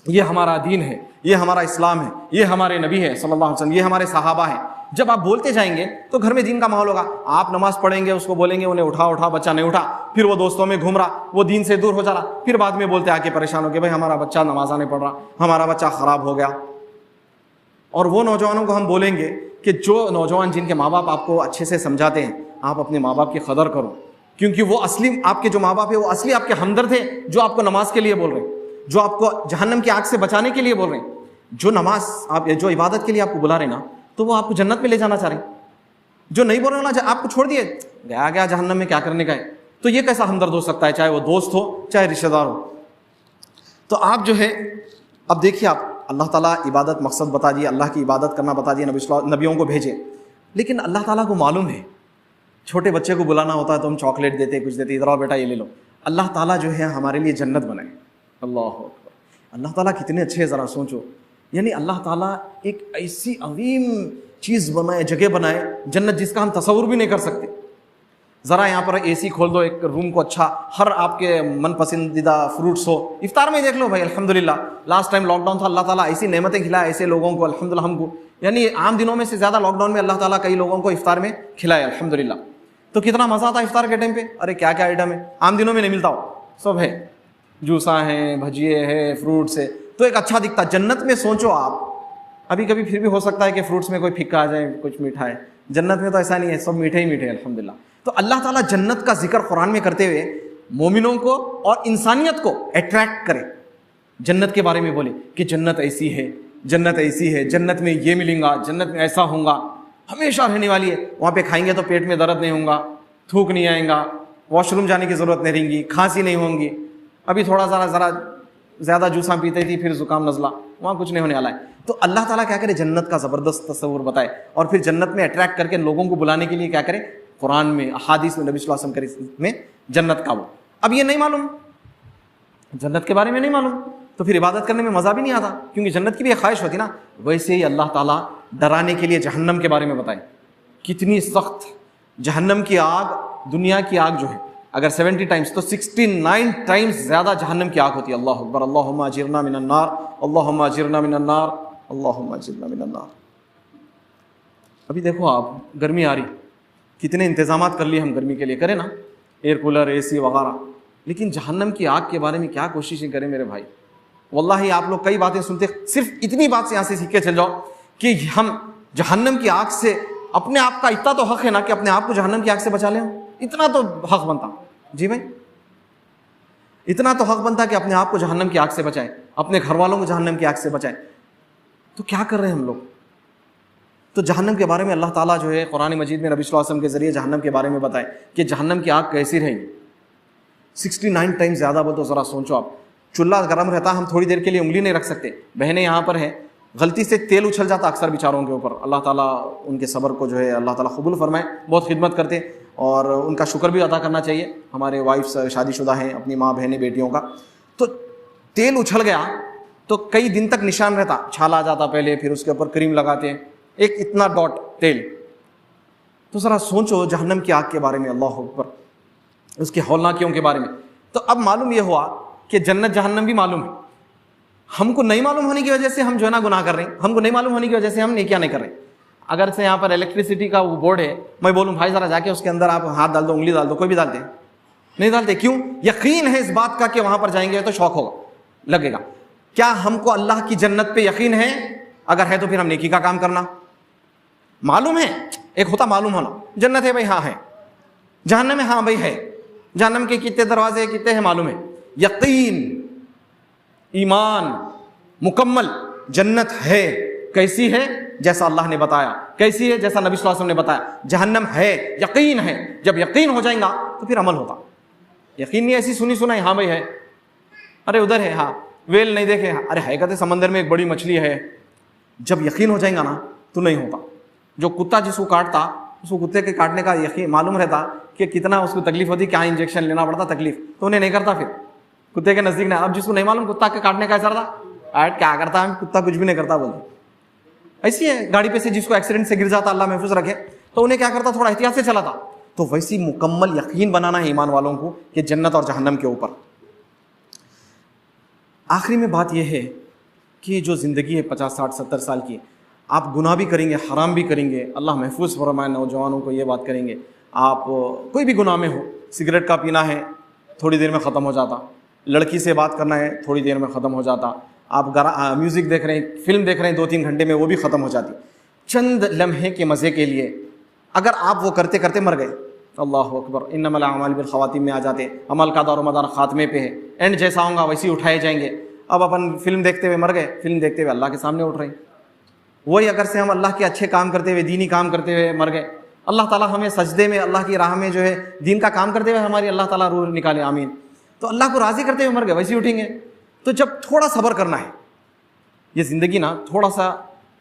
ये हमारा दीन है, ये हमारा इस्लाम है, ये हमारे नबी है सल्लल्लाहु अलैहि वसल्लम, ये हमारे सहाबा हैं। जब आप बोलते जाएंगे तो घर में दीन का माहौल होगा। आप नमाज पढ़ेंगे, उसको बोलेंगे उन्हें उठा, बच्चा नहीं उठा, फिर वो दोस्तों में घूम रहा, वो दीन से दूर हो जा रहा, फिर बाद में बोलते आके परेशान हो गए, भाई हमारा बच्चा नमाज़ा नहीं पढ़ रहा, हमारा बच्चा ख़राब हो गया। और वो नौजवानों को हम बोलेंगे कि जो नौजवान जिनके माँ बाप आपको अच्छे से समझाते हैं, आप अपने माँ बाप की कदर करो, क्योंकि वो असली आपके जो माँ बाप है वो असली आपके हमदर्द है, जो आपको नमाज के लिए बोल रहे हैं, जो आपको जहन्नम की आग से बचाने के लिए बोल रहे हैं। जो नमाज आप जो इबादत के लिए आपको बुला रहे हैं ना, तो वो आपको जन्नत में ले जाना चाह रहे हैं। जो नहीं बोल रहे ना, आपको छोड़ दिए, गया जहन्नम में क्या करने का है, तो ये कैसा हमदर्द हो सकता है, चाहे वो दोस्त हो चाहे रिश्तेदार हो। तो आप जो है, अब देखिए, आप अल्लाह ताला इबादत मकसद बता दिए, अल्लाह की इबादत करना बता दिए, नबियों को भेजे, लेकिन अल्लाह ताला को मालूम है, छोटे बच्चे को बुलाना होता है तो हम चॉकलेट देते, कुछ देते, इधर आओ बेटा ये ले लो। अल्लाह ताला जो है हमारे लिए जन्नत बनाए। अल्लाह अकबर, अल्लाह ताला कितने अच्छे हैं, ज़रा सोचो। यानी अल्लाह ताला एक ऐसी अजीम चीज़ बनाए, जगह बनाए, जन्नत, जिसका हम तसव्वुर भी नहीं कर सकते। ज़रा यहाँ पर एसी खोल दो एक रूम को, अच्छा, हर आपके मन पसंदीदा फ्रूट्स हो, इफ्तार में देख लो भाई, अल्हम्दुलिल्लाह। लास्ट टाइम लॉकडाउन था, अल्लाह ताला ऐसी नेमतें खिलाए ऐसे लोगों को, अल्हम्दुलिल्लाह। हमको यानी आम दिनों में से ज़्यादा लॉकडाउन में अल्लाह ताला कई लोगों को इफ्तार में खिलाए, अल्हम्दुलिल्लाह। तो कितना मज़ा आता इफ्तार के टाइम पे, अरे क्या क्या आइटम है, आम दिनों में नहीं मिलता हो, सब है, जूसा है, भजिए है, फ्रूट्स है, तो एक अच्छा दिखता। जन्नत में सोचो आप, अभी कभी फिर भी हो सकता है कि फ्रूट्स में कोई फिक्का आ जाए, कुछ मीठा है, जन्नत में तो ऐसा नहीं है, सब मीठे ही मीठे, अल्हम्दुलिल्लाह। तो अल्लाह ताला जन्नत का जिक्र कुरान में करते हुए मोमिनों को और इंसानियत को अट्रैक्ट करे, जन्नत के बारे में बोले कि जन्नत ऐसी है, जन्नत ऐसी है, जन्नत में ये मिलेगा, जन्नत में ऐसा होगा, हमेशा रहने वाली है, वहाँ पे खाएंगे तो पेट में दर्द नहीं होगा, थूक नहीं आएगा, वॉशरूम जाने की ज़रूरत नहीं रहेगी, खांसी नहीं होंगी। अभी थोड़ा ज़रा ज़्यादा जूसा पीते थी, फिर ज़ुकाम नज़ला, वहाँ कुछ नहीं होने वाला है। तो अल्लाह ताला क्या करे, जन्नत का ज़बरदस्त तस्वुर बताए, और फिर जन्नत में अट्रैक्ट करके लोगों को बुलाने के लिए क्या करे, कुरान में, अहादीस में, नबी सल्लल्लाहु अलैहि वसल्लम में जन्नत का वो। अब ये नहीं मालूम, जन्नत के बारे में नहीं मालूम, तो फिर इबादत करने में मज़ा भी नहीं आता, क्योंकि जन्नत की भी एक ख्वाहिश होती ना। वैसे ही अल्लाह ताला डराने के लिए जहन्नम के बारे में बताए, कितनी सख्त जहन्नम की आग, दुनिया की आग जो है, अगर 70 टाइम्स तो 69 टाइम्स ज़्यादा जहन्नम की आग होती है। अल्लाह अकबर, अल्लाहुम्मा अजिरना मिनन नार, अल्लाहुम्मा अजिरना मिनन नार, अल्लाहुम्मा अजिरना मिनन नार। अभी देखो आप, गर्मी आ रही, कितने इंतजामात कर लिए हम गर्मी के लिए, करें ना, एयर कूलर, एसी वगैरह, लेकिन जहन्नम की आग के बारे में क्या कोशिशें करें मेरे भाई। वल्लाही आप लोग कई बातें सुनते, सिर्फ इतनी बात से यहाँ से सीख के चल जाओ कि हम जहन्नम की आग से, अपने आप का इतना तो हक है ना कि अपने आप को जहन्नम की आग से बचा लें, इतना तो हक बनता। जी भाई, इतना तो हक बनता कि अपने आप को जहन्नम की आग से बचाएं, अपने घर वालों को जहन्नम की आग से बचाएं। तो क्या कर रहे हैं हम लोग। तो जहन्नम के बारे में अल्लाह ताला जो है कुरान मजीद में नबी सल्लल्लाहु अलैहि वसल्लम के ज़रिए जहन्नम के बारे में बताए कि जहन्नम की आग कैसी रहेगी। 69 टाइम्स ज़्यादा बोल, तो ज़रा सोचो आप, चूल्हा गर्म रहता, हम थोड़ी देर के लिए उंगली नहीं रख सकते। बहनें यहाँ पर हैं, गलती से तेल उछल जाता अक्सर बेचारों के ऊपर, अल्लाह ताला उनके सब्र को जो है अल्लाह ताला कबूल फरमाए, बहुत खिदमत करते और उनका शुक्र भी अदा करना चाहिए। हमारे वाइफ्स शादीशुदा हैं, अपनी माँ बहनें बेटियों का, तो तेल उछल गया तो कई दिन तक निशान रहता, छाला आ जाता पहले, फिर उसके ऊपर क्रीम लगाते हैं, एक इतना डॉट तेल। तो ज़रा सोचो जहन्नम की आग के बारे में, अल्लाह अकबर, उसके हौलनाकियों के बारे में। तो अब मालूम यह हुआ कि जन्नत जहन्नम भी मालूम है, हमको नहीं मालूम होने की वजह से हम जो है ना गुनाह कर रहे हैं, हमको नहीं मालूम होने की वजह से हम नेकियां नहीं कर रहे हैं। अगर से यहाँ पर इलेक्ट्रिसिटी का वो बोर्ड है, मैं बोलूँ भाई ज़रा जाके उसके अंदर आप हाथ डाल दो, उंगली डाल दो, कोई भी डालते नहीं डालते, क्यों? यकीन है इस बात का कि वहाँ पर जाएंगे तो शौक होगा, लगेगा। क्या हमको अल्लाह की जन्नत पे यकीन है? अगर है तो फिर हम नेकी का काम करना। मालूम है, एक होता मालूम होना, जन्नत है भाई, हाँ है, जहन्नम है, हाँ भाई है, जहन्नम के कितने दरवाजे कितने हैं मालूम है। यकीन, ईमान मुकम्मल, जन्नत है, कैसी है? जैसा अल्लाह ने बताया। कैसी है? जैसा नबी सल्लल्लाहु अलैहि वसल्लम ने बताया। जहन्नम है, यकीन है। जब यकीन हो जाएगा तो फिर अमल होता। यकीन नहीं ऐसी सुनी सुनाई, हाँ भाई है, अरे उधर है, हाँ वेल नहीं देखे, अरे है कहते समंदर में एक बड़ी मछली है। जब यकीन हो जाएगा ना तो नहीं होता। जो कुत्ता जिसको काटता, उसको कुत्ते के काटने का यकीन मालूम रहता कि कितना उसको तकलीफ होती, क्या इंजेक्शन लेना पड़ता, तकलीफ, तो उन्हें नहीं करता, फिर कुत्ते के नजदीक ना। अब जिसको नहीं मालूम कुत्ता के काटने का असर था, क्या करता है, कुत्ता कुछ भी नहीं करता बोलते। ऐसी है गाड़ी पे से जिसको एक्सीडेंट से गिर जाता, अल्लाह महफूज रखे, तो उन्हें क्या करता, थोड़ा एहतियात से चलाता। तो वैसी मुकम्मल यकीन बनाना है ईमान वालों को कि जन्नत और जहन्नम के ऊपर। आखिरी में बात यह है कि जो ज़िंदगी है 50, 60, 70 साल की, आप गुनाह भी करेंगे, हराम भी करेंगे, अल्लाह महफूज फरमाए नौजवानों को ये बात करेंगे। आप कोई भी गुनाह में हो, सिगरेट का पीना है थोड़ी देर में ख़त्म हो जाता, लड़की से बात करना है थोड़ी देर में ख़त्म हो जाता, आप म्यूज़िक देख रहे हैं, फिल्म देख रहे हैं 2-3 घंटे में, वो भी ख़त्म हो जाती। चंद लम्हे के मज़े के लिए अगर आप वो करते करते मर गए, अल्लाह अकबर, इन्नमल अमाल बिल ख़वातीम में आ जाते, अमल का दौर मदार ख़ात्मे पे है, एंड जैसा होगा वैसे ही उठाए जाएंगे। अब अपन फिल्म देखते हुए मर गए, फिल्म देखते हुए अल्लाह के सामने उठ रहे हैं। वही अगर से हम अल्लाह के अच्छे काम करते हुए, दीनी काम करते हुए मर गए, अल्लाह ताला हमें सजदे में अल्लाह की राह में जो है दीन का काम करते हुए हमारी अल्लाह ताला रूह निकाले, आमीन। तो अल्लाह को राज़ी करते हुए मर गए, वैसे ही उठेंगे। तो जब थोड़ा सब्र करना है, ये ज़िंदगी ना थोड़ा सा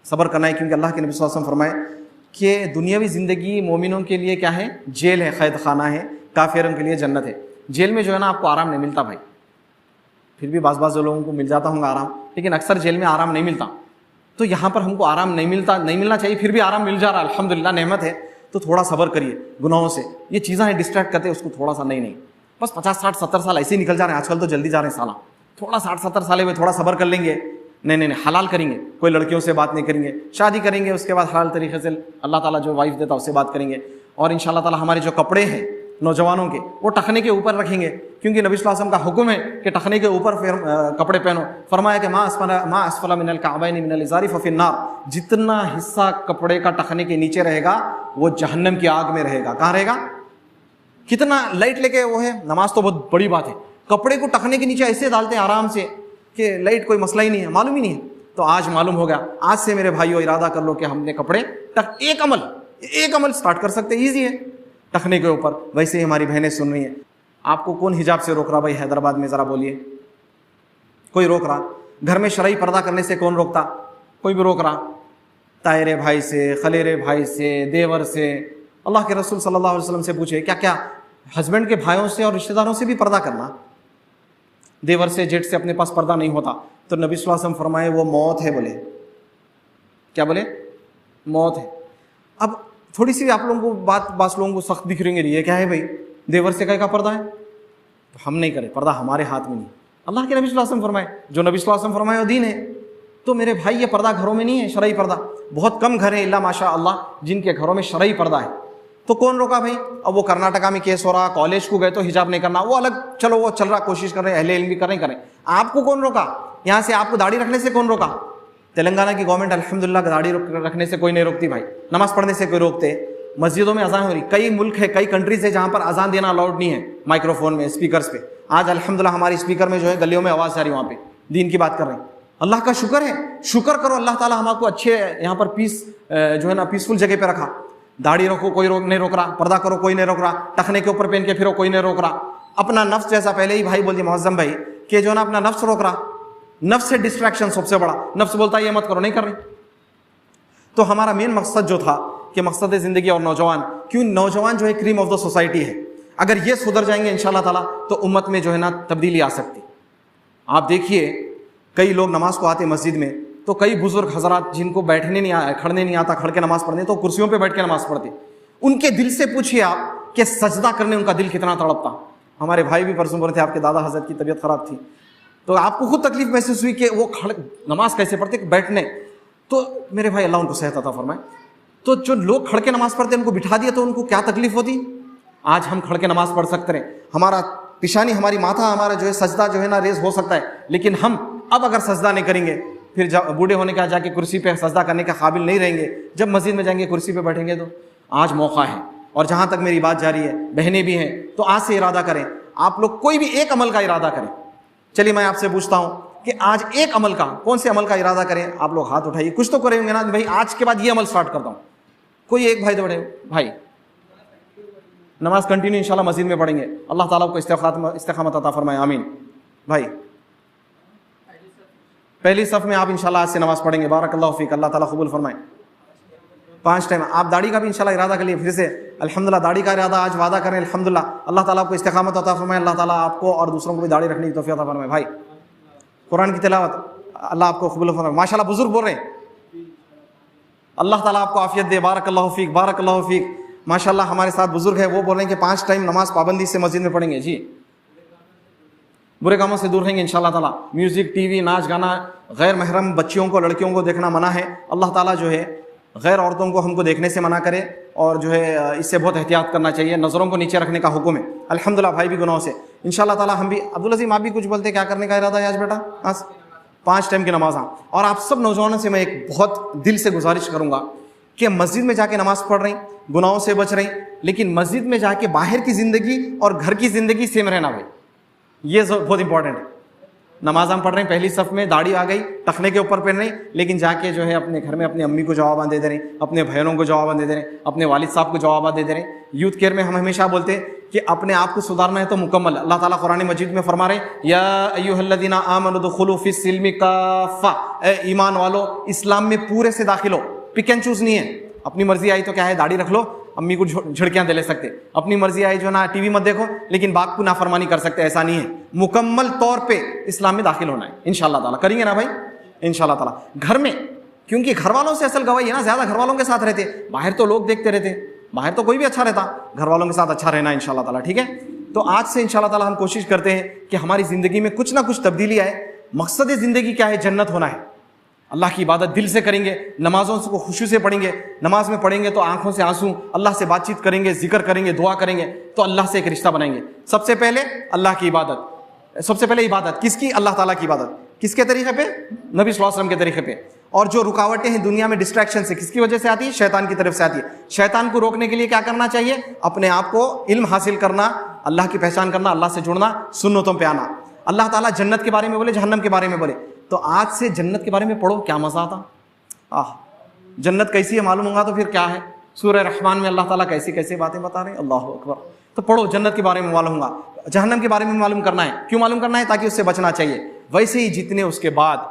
सब्र करना है, क्योंकि अल्लाह के नबी सल्लल्लाहु अलैहि वसल्लम फरमाए कि दुनियावी ज़िंदगी मोमिनों के लिए क्या है, जेल है, कैद खाना है, काफिरों के लिए जन्नत है। जेल में जो है ना आपको आराम नहीं मिलता भाई, फिर भी बाज़ लोगों को मिल जाता होगा आराम, लेकिन अक्सर जेल में आराम नहीं मिलता। तो यहाँ पर हमको आराम नहीं मिलना चाहिए, फिर भी आराम मिल जा रहा है, अल्हम्दुलिल्लाह नेमत है। तो थोड़ा सब्र करिए गुनाहों से, ये चीज़ें हैं डिस्ट्रैक्ट करते हैं उसको थोड़ा सा, नहीं बस 50, 60, 70 साल ऐसे ही निकल जा रहे हैं, आजकल तो जल्दी जा रहे हैं साला। थोड़ा 60, 70 साल में थोड़ा सब्र कर लेंगे, नहीं हलाल करेंगे, कोई लड़कियों से बात नहीं करेंगे, शादी करेंगे, उसके बाद हलाल तरीके से अल्लाह ताला जो वाइफ देता है उससे बात करेंगे। और इंशाअल्लाह ताला हमारे जो कपड़े हैं नौजवानों के, वो टखने के ऊपर रखेंगे, क्योंकि नबी सल्लल्लाहु अलैहि वसल्लम का हुक्म है कि टखने के ऊपर कपड़े पहनो। फरमाया कि मा अस्फला मिनल काबैन मिनल इज़ारी फफिन नार, जितना हिस्सा कपड़े का टखने के नीचे रहेगा वो जहन्नम की आग में रहेगा। कहाँ रहेगा? कितना लाइट लेके वो है, नमाज तो बहुत बड़ी बात है, कपड़े को टखने के नीचे ऐसे डालते हैं आराम से कि लाइट कोई मसला ही नहीं है, मालूम ही नहीं है। तो आज मालूम हो गया, आज से मेरे भाइयों इरादा कर लो कि हमने कपड़े एक अमल स्टार्ट कर सकते, ईजी है, टखने के ऊपर। वैसे ही हमारी बहनें सुन रही हैं, आपको कौन हिजाब से रोक रहा भाई हैदराबाद में, ज़रा बोलिए, कोई रोक रहा? घर में शरई पर्दा करने से कौन रोकता? कोई भी रोक रहा? तायरे भाई से, खलेरे भाई से, देवर से, अल्लाह के रसूल सल्लल्लाहु अलैहि वसल्लम से पूछे, क्या हस्बैंड के भाइयों से और रिश्तेदारों से भी पर्दा करना? देवर से, जेठ से अपने पास पर्दा नहीं होता। तो नबी सल्लल्लाहु अलैहि वसल्लम फरमाए वो मौत है। बोले क्या? बोले मौत है। अब थोड़ी सी आप लोगों को बात लोगों को सख्त दिख रही है, ये क्या है भाई, देवर से का पर्दा है? तो हम नहीं करें, पर्दा हमारे हाथ में नहीं, अल्लाह के नबी सल्लल्लाहु अलैहि वसल्लम फरमाए, जो नबी सल्लल्लाहु अलैहि वसल्लम फरमाए वो दीन है। तो मेरे भाई ये पर्दा घरों में नहीं है, शरई पर्दा, बहुत कम घर है इल्ला माशा अल्लाह जिनके घरों में शरई पर्दा है। तो कौन रोका भाई? अब वो कर्नाटका में केस हो रहा, कॉलेज को गए तो हिजाब नहीं करना, वो अलग, चलो वो चल रहा, कोशिश कर रहे हैं, अहले इल्म भी कर रहे हैं। आपको कौन रोका? यहाँ से आपको दाढ़ी रखने से कौन रोका? तेलंगाना की गवर्नमेंट अल्हम्दुलिल्लाह दाढ़ी रखने से कोई नहीं रोकती भाई, नमाज पढ़ने से कोई रोकते, मस्जिदों में अजान हो रही, कई मुल्क है, कई कंट्रीज है जहाँ पर अजान देना अलाउड नहीं है, माइक्रोफोन में, स्पीकर्स पे। आज अल्हम्दुलिल्लाह हमारी स्पीकर में जो है गलियों में आवाज़ आ रही, वहाँ पे दीन की बात कर रहे हैं। अल्लाह का शुक्र है, शुक्र करो अल्लाह ताला हमको अच्छे यहाँ पर जो है ना पीसफुल जगह पे रखा। दाढ़ी रखो कोई नहीं रोक रहा, पर्दा करो कोई नहीं रोक रहा, टखने के ऊपर पहन के फिरो कोई नहीं रोक रहा। अपना नफ्स, जैसा पहले ही भाई बोलिए मुअज्जम भाई, कि जो है ना अपना नफ्स रोक रहा, नफ्स से डिस्ट्रैक्शन सबसे बड़ा, नफ्स बोलता है ये मत करो, नहीं कर रही। तो हमारा मेन मकसद जो था कि मकसद ज़िंदगी और नौजवान, क्यों नौजवान जो है क्रीम ऑफ द सोसाइटी है, अगर ये सुधर जाएंगे इंशाअल्लाह ताला तो उम्मत में जो है ना तब्दीली आ सकती। आप देखिए कई लोग नमाज को आते मस्जिद में, तो कई बुजुर्ग हजरात जिनको बैठने नहीं आया, खड़ने नहीं आता, खड़ के नमाज पढ़ने, तो कुर्सियों पे बैठ के नमाज पढ़ते। उनके दिल से पूछिए आप कि सजदा करने उनका दिल कितना तड़पता। हमारे भाई भी परसों बोल रहे थे आपके दादा हजरत की तबीयत खराब थी, तो आपको खुद तकलीफ महसूस हुई कि वो खड़ नमाज कैसे पढ़ते, बैठने। तो मेरे भाई अल्लाह उनको सेहत अता फरमाए, तो जो लोग खड़ के नमाज पढ़ते उनको बिठा दिया तो उनको क्या तकलीफ होती। आज हम खड़ के नमाज पढ़ सकते हैं, हमारा पिशानी, हमारी माथा, हमारा जो है सजदा जो है ना रेज हो सकता है, लेकिन हम अब अगर सजदा नहीं करेंगे फिर बूढ़े होने का जाके कुर्सी पे सजदा करने का काबिल नहीं रहेंगे। जब मस्जिद में जाएंगे कुर्सी पे बैठेंगे तो आज मौका है। और जहाँ तक मेरी बात जारी है, बहनें भी हैं, तो आज से इरादा करें, आप लोग कोई भी एक अमल का इरादा करें। चलिए मैं आपसे पूछता हूँ कि आज एक अमल का, कौन से अमल का इरादा करें? आप लोग हाथ उठाइए, कुछ तो करेंगे ना भाई, आज के बाद ये अमल स्टार्ट करता हूँ। कोई एक भाई तो बड़े भाई, नमाज कंटिन्यू इंशाल्लाह मस्जिद में पढ़ेंगे, अल्लाह ताला को इस्तिकामत अता फरमाए, आमीन। भाई पहली सफ में आप इंशाल्लाह आज से नमाज पढ़ेंगे, बारकल्लाहु फीक, अल्लाह ताला कबूल फरमाए। 5 टाइम आप दाढ़ी का भी इंशाल्लाह इरादा कर लिए, फिर से अल्हम्दुलिल्लाह दाढ़ी का इरादा आज वादा करें, अल्हम्दुलिल्लाह अल्लाह ताला आपको इस्तिकामत अता फरमाए, अल्लाह ताला आपको और दूसरों को भी दाढ़ी रखने की तौफीक अता फरमाए। भाई कुरान की तिलावत अल्लाह आपको कबूल फरमाए, माशाल्लाह बुजुर्ग बोल रहे हैं, अल्लाह ताला आपको आफियत दे। बारकल्लाहु फीक, बारकल्लाहु फीक। माशाल्लाह हमारे साथ बुजुर्ग है, वो बोल रहे हैं कि 5 टाइम नमाज पाबंदी से मस्जिद में पढ़ेंगे। जी, बुरे कामों से दूर रहेंगे इंशाल्लाह ताला। म्यूजिक, टीवी, नाच गाना, गैर महरम बच्चियों को, लड़कियों को देखना मना है। अल्लाह ताला जो है गैर औरतों को हमको देखने से मना करे और जो है इससे बहुत एहतियात करना चाहिए। नज़रों को नीचे रखने का हुक्म है। अल्हम्दुलिल्लाह भाई भी गुनाहों से इंशाल्लाह ताला हम भी। अब्दुल अजीम आप भी कुछ बोलते, क्या करने का इरादा है आज बेटा? आज 5 टाइम की नमाज। हाँ, और आप सब नौजवानों से मैं एक बहुत दिल से गुजारिश करूँगा कि मस्जिद में जाके नमाज पढ़ रही, गुनाहों से बच रही, लेकिन मस्जिद में जाके बाहर की ज़िंदगी और घर की ज़िंदगी सेम रहना भाई, ये बहुत इंपॉर्टेंट है। नमाज हम पढ़ रहे हैं पहली सफ़ में, दाढ़ी आ गई, टखने के ऊपर पहन रही, लेकिन जाके जो है अपने घर में अपनी अम्मी को जवाब दे दे रहे, अपने भाइयों को जवाब दे दे रहे, अपने वालिद साहब को जवाब दे दे रहे। यूथ केयर में हम हमेशा बोलते हैं कि अपने आप को सुधारना है तो मुकम्मल। अल्लाह ताला कुरान मजीद में फरमा रहे, या अय्युहल्लज़ीना आमनु दुखुलू फिस्सिल्मि काफ़ा, ए ईमान वालो इस्लाम में पूरे से दाखिल हो। पिक एंड चूज नहीं है, अपनी मर्जी आई तो क्या है दाढ़ी रख लो, अम्मी को झिड़कियां दे ले सकते, अपनी मर्जी आई जो ना टीवी मत देखो, लेकिन बाप को नाफरमानी कर सकते, ऐसा नहीं है। मुकम्मल तौर पे इस्लाम में दाखिल होना है इंशाल्लाह ताला। करेंगे ना भाई इंशाल्लाह ताला। घर में, क्योंकि घर वालों से असल गवाही है ना, ज्यादा घर वालों के साथ रहते, बाहर तो लोग देखते रहते, बाहर तो कोई भी अच्छा रहता, घर वालों के साथ अच्छा रहना इंशाल्लाह ताला। ठीक है, तो आज से इंशाल्लाह ताला हम कोशिश करते हैं कि हमारी जिंदगी में कुछ ना कुछ तब्दीली आए। मकसद जिंदगी क्या है? जन्नत होना है। अल्लाह की इबादत दिल से करेंगे, नमाजों को खुशू से पढ़ेंगे, नमाज में पढ़ेंगे तो आंखों से आंसू, अल्लाह से बातचीत करेंगे, जिक्र करेंगे, दुआ करेंगे, तो अल्लाह से एक रिश्ता बनाएंगे। सबसे पहले अल्लाह की इबादत, सबसे पहले इबादत किसकी? अल्लाह ताला की इबादत। किसके तरीके पे? नबी सल्लल्लाहु अलैहि वसल्लम के तरीके पे। और जो रुकावटें हैं दुनिया में, डिस्ट्रैक्शन से किसकी वजह से आती है? शैतान की तरफ से आती है। शैतान को रोकने के लिए क्या करना चाहिए? अपने आप को इल्म हासिल करना, अल्लाह की पहचान करना, अल्लाह से जुड़ना, सुन्नतों पे आना। अल्लाह ताला जन्नत के बारे में बोले, जहन्नम के बारे में बोले, तो आज से जन्नत के बारे में पढ़ो, क्या मजा आता। जन्नत कैसी है मालूम होगा तो फिर क्या है। सूरह रहमान में अल्लाह ताला कैसी कैसी बातें बता रहे हैं, अल्लाह अकबर। तो पढ़ो, जन्नत के बारे में मालूम होगा, जहन्नम के बारे में मालूम करना है। क्यों मालूम करना है? ताकि उससे बचना चाहिए। वैसे ही जितने उसके बाद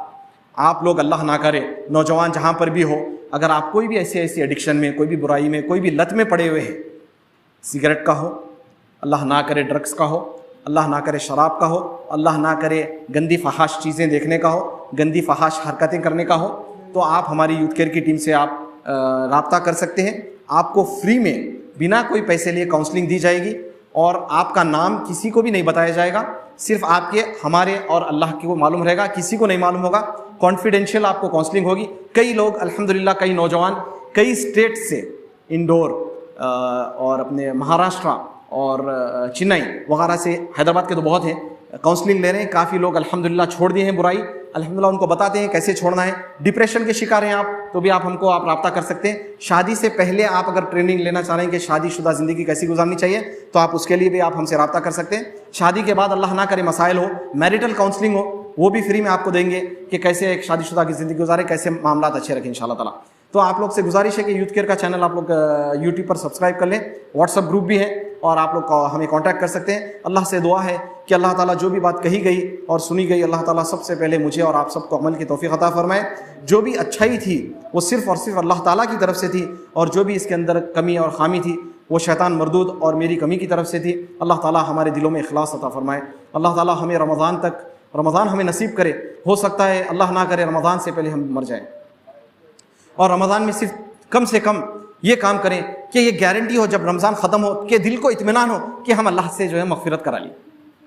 आप लोग, अल्लाह ना करे, नौजवान जहाँ पर भी हो, अगर आप कोई भी ऐसी एडिक्शन में, कोई भी बुराई में, कोई भी लत में पड़े हुए हैं, सिगरेट का हो, अल्लाह ना करे ड्रग्स का हो, अल्लाह ना करे शराब का हो, अल्लाह ना करे गंदी फहाश चीज़ें देखने का हो, गंदी फहाश हरकतें करने का हो, तो आप हमारी यूथ केयर की टीम से आप राब्ता कर सकते हैं। आपको फ्री में बिना कोई पैसे लिए काउंसलिंग दी जाएगी और आपका नाम किसी को भी नहीं बताया जाएगा, सिर्फ आपके, हमारे और अल्लाह को मालूम रहेगा, किसी को नहीं मालूम होगा। कॉन्फिडेंशियल आपको काउंसलिंग होगी। कई लोग अल्हम्दुलिल्लाह, कई नौजवान कई स्टेट से, इंदौर और अपने महाराष्ट्र और चेन्नई वगैरह से, हैदराबाद के तो बहुत हैं, काउंसलिंग ले रहे हैं। काफ़ी लोग अल्हम्दुलिल्लाह छोड़ दिए हैं बुराई, अल्हम्दुलिल्लाह उनको बताते हैं कैसे छोड़ना है। डिप्रेशन के शिकार हैं आप, तो भी आप हमको आप रब्ता कर सकते हैं। शादी से पहले आप अगर ट्रेनिंग लेना चाह रहे हैं कि शादीशुदा ज़िंदगी कैसी गुजारनी चाहिए, तो आप उसके लिए भी आप हमसे रब्ता कर सकते हैं। शादी के बाद अल्लाह ना करे मसाइल हो, मैरिटल काउंसलिंग हो, वो भी फ्री में आपको देंगे कि कैसे एक शादीशुदा की ज़िंदगी गुजारे, कैसे मामला अच्छे रखें इंशाल्लाह ताला। तो आप लोग से गुजारिश है कि यूथ केयर का चैनल आप लोग यूट्यूब पर सब्सक्राइब कर लें। व्हाट्सअप ग्रुप भी है और आप लोग हमें कांटेक्ट कर सकते हैं। अल्लाह से दुआ है कि अल्लाह ताला जो भी बात कही गई और सुनी गई, अल्लाह ताला सबसे पहले मुझे और आप सबको अमल की तौफीक अता फरमाए। जो भी अच्छाई थी वो सिर्फ़ और सिर्फ अल्लाह ताला की तरफ से थी, और जो भी इसके अंदर कमी और खामी थी वो शैतान मरदूद और मेरी कमी की तरफ से थी। अल्लाह ताला हमारे दिलों में इखलास अता फरमाए। अल्लाह ताला हमें रमज़ान हमें नसीब करे। हो सकता है अल्लाह ना करे रमज़ान से पहले हम मर जाएँ, और रमज़ान में सिर्फ कम से कम ये काम करें कि ये गारंटी हो जब रमज़ान ख़त्म हो कि दिल को इत्मीनान हो कि हम अल्लाह से जो है मग़फ़िरत करा ली।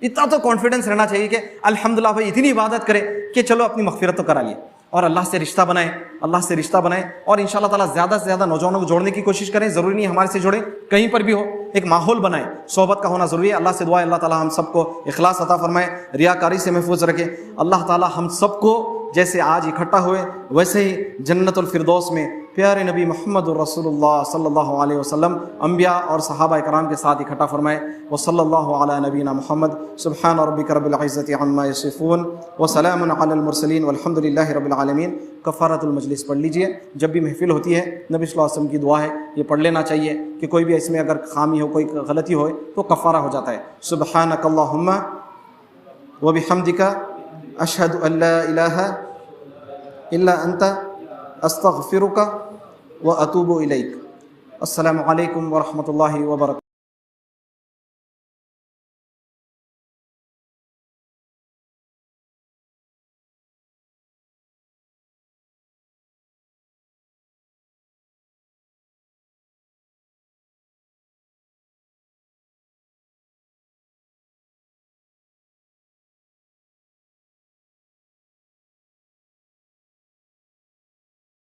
इतना तो कॉन्फिडेंस रहना चाहिए कि अल्हम्दुलिल्लाह भाई इतनी इबादत करें कि चलो अपनी मग़फ़िरत तो करा लिए, और अल्लाह से रिश्ता बनाएं, अल्लाह से रिश्ता बनाएं। और इंशाअल्लाह ताला ज़्यादा से ज़्यादा नौजवानों को जोड़ने की कोशिश करें। ज़रूरी नहीं हमारे से जोड़ें, कहीं पर भी हो, एक माहौल बनाएं, सोहबत का होना ज़रूरी है। अल्लाह से दुआ है अल्लाह ताला हम सबको इखलास अता फरमाए, रियाकारी से महफूज रखे। अल्लाह ताला हम सबको जैसे आज इकट्ठा हुए वैसे ही जन्नतुल फिरदौस में प्यारे नबी मोहम्मद रसूलुल्लाह सल्लल्लाहु अलैहि वसल्लम, अंबिया और सहाबा कराम के साथ इकट्ठा फरमाए। व सल्लल्लाहु अला नबीना मुहम्मद। सुब्हान रब्बिका रब्बिल इज़्ज़ति अम्मा यसिफून व सलामुन अलल मुरसलीन वल्हम्दुलिल्लाहि रब्बिल आलमीन। कफ़ारतुल मजलिस पढ़ लीजिए, जब भी महफिल होती है नबी सल्लल्लाहु अलैहि वसल्लम की दुआ है, ये पढ़ लेना चाहिए कि कोई भी इसमें अगर खामी हो, कोई गलती हो तो कफ़ारा हो जाता है। सुब्हानकल्लाहुम्मा व बिहम्दिका अशहदु अल्ला इलाहा इल्ला अंता अस्तग़फिरुका व अतूबु इलैक। अस्सलामु अलैकुम व रहमतुल्लाहि व बरकातुहू।